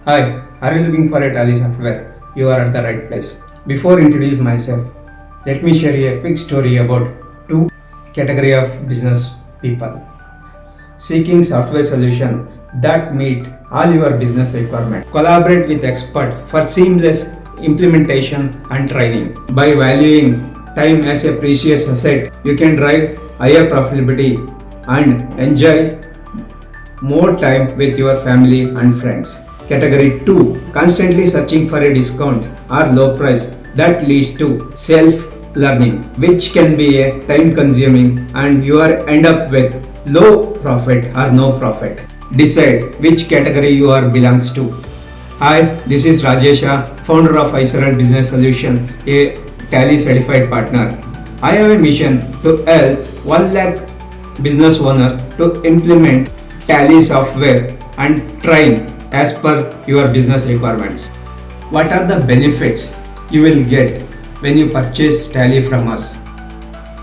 Hi, are you looking for a Tally software? You are at the right place. Before introducing myself, let me share you a quick story about two category of business people seeking software solution that meet all your business requirements. Collaborate with expert for seamless implementation and training. By valuing time as a precious asset, you can drive higher profitability and enjoy more time with your family and friends. Category 2, constantly searching for a discount or low price that leads to self-learning, which can be a time consuming and you are end up with low profit or no profit. Decide which category you are belongs to. Hi, this is Rajesha, founder of iSaral Business Solution, a Tally certified partner. I have a mission to help 1 lakh business owners to implement Tally software and train as per your business requirements. What are the benefits you will get when you purchase Tally from us?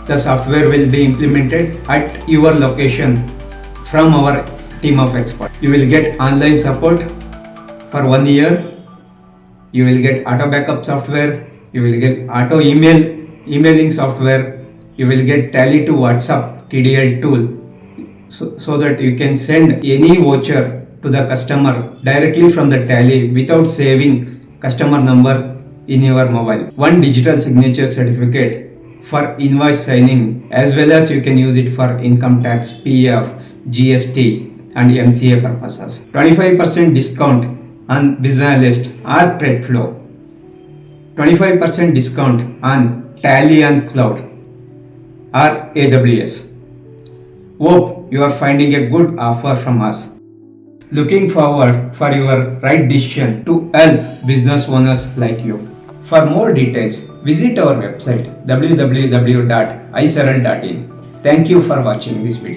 The software will be implemented at your location from our team of experts. You will get online support for 1 year. You will get auto backup software. You will get auto emailing software. You will get Tally to WhatsApp TDL tool so that you can send any voucher to the customer directly from the Tally without saving customer number in your mobile. One digital signature certificate for invoice signing, as well as you can use it for income tax, PF, GST and MCA purposes. 25% discount on business analyst or trade flow. 25% discount on Tally and cloud or AWS. Hope you are finding a good offer from us. Looking forward for your right decision to help business owners like you. For more details, visit our website www.iSaral.in. Thank you for watching this video.